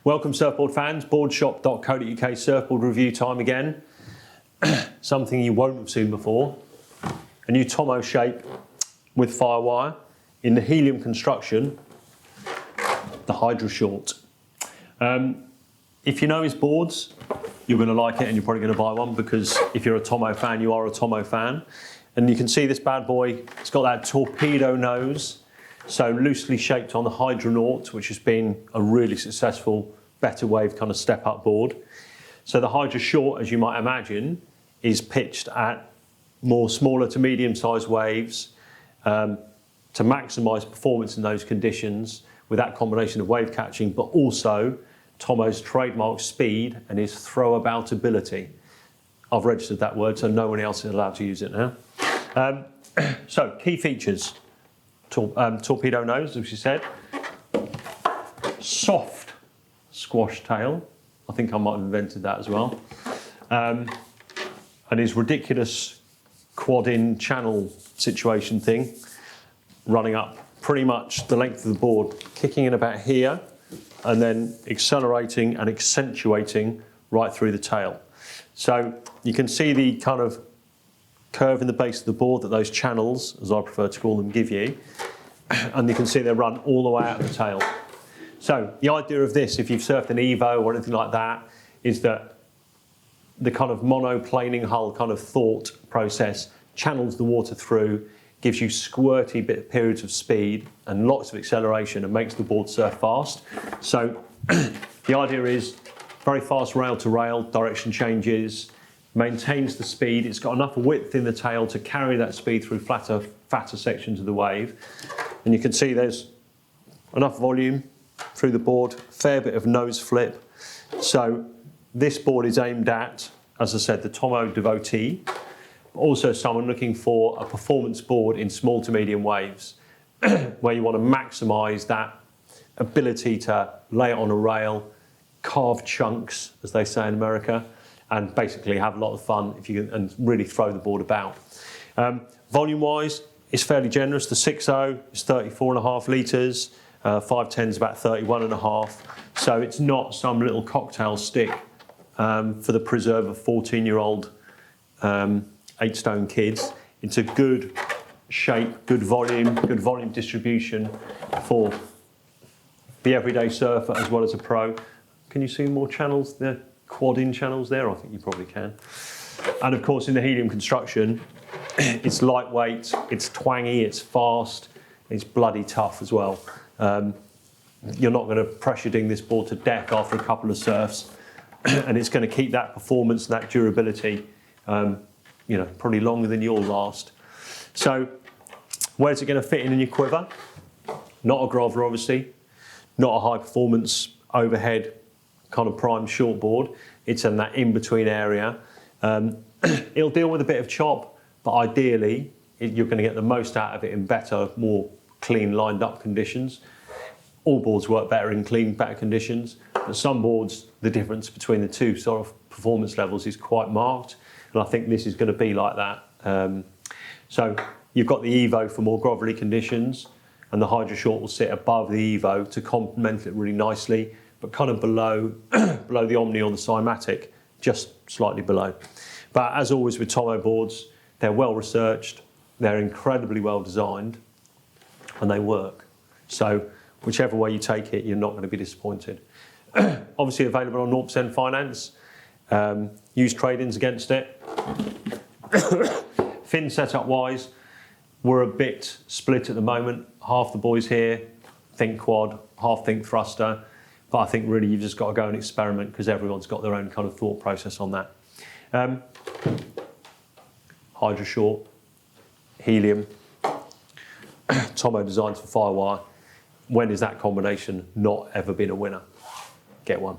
Welcome surfboard fans, boardshop.co.uk surfboard review time again. Something you won't have seen before. A new Tomo shape with Firewire in the Helium construction, the Hydroshort. If you know his boards, you're going to like it and you're probably going to buy one because if you're a Tomo fan, you are a Tomo fan. And you can see this bad boy, it's got that torpedo nose. So loosely shaped on the Hydronaut, which has been a really successful, better wave kind of step-up board. So the Hydroshort, as you might imagine, is pitched at more smaller to medium-sized waves to maximise performance in those conditions with that combination of wave catching, but also Tomo's trademark speed and his throw-about ability. I've registered that word, so no one else is allowed to use it now. So key features. Torpedo nose, as you said. Soft squash tail. I think I might have invented that as well. And his ridiculous quad-in channel situation thing, running up pretty much the length of the board, kicking in about here, and then accelerating and accentuating right through the tail. So you can see the kind of curve in the base of the board that those channels, as I prefer to call them, give you. And you can see they run all the way out the tail. So the idea of this, if you've surfed an Evo or anything like that, is that the kind of monoplaning hull kind of thought process channels the water through, gives you squirty periods of speed and lots of acceleration and makes the board surf fast. So the idea is very fast rail to rail, direction changes, maintains the speed. It's got enough width in the tail to carry that speed through fatter sections of the wave. And you can see there's enough volume through the board, fair bit of nose flip. So this board is aimed at, as I said, the Tomo devotee, but also someone looking for a performance board in small to medium waves, where you want to maximise that ability to lay it on a rail, carve chunks, as they say in America, and basically have a lot of fun if you can, and really throw the board about. Volume-wise, it's fairly generous. The 6.0 is 34.5 litres, 5.10 is about 31.5. So it's not some little cocktail stick for the preserve of 14-year-old 8-stone kids. It's a good shape, good volume distribution for the everyday surfer as well as a pro. Can you see more channels there? Quad-in channels there? I think you probably can. And of course, in the Helium construction, it's lightweight, it's twangy, it's fast, it's bloody tough as well. You're not going to pressure ding this board to death after a couple of surfs, and it's going to keep that performance and that durability, probably longer than you'll last. So, where's it going to fit in your quiver? Not a groveler, obviously, not a high performance overhead kind of prime shortboard. It's in that in-between area. It'll deal with a bit of chop, but ideally you're going to get the most out of it in better, more clean, lined up conditions. All boards work better in clean, better conditions, but some boards, the difference between the two sort of performance levels is quite marked, and I think this is going to be like that. So you've got the Evo for more grovelly conditions, and the Hydroshort will sit above the Evo to complement it really nicely, but kind of below below the OMNI or the Cymatic, just slightly below. But as always with Tomo boards, they're well researched, they're incredibly well designed, and they work. So whichever way you take it, you're not going to be disappointed. Obviously available on 0% finance, use trade-ins against it. Fin setup wise, we're a bit split at the moment. Half the boys here think quad, half think thruster. But I think really you've just got to go and experiment because everyone's got their own kind of thought process on that. Hydroshort, Helium, Tomo designs for Firewire. When is that combination not ever been a winner? Get one.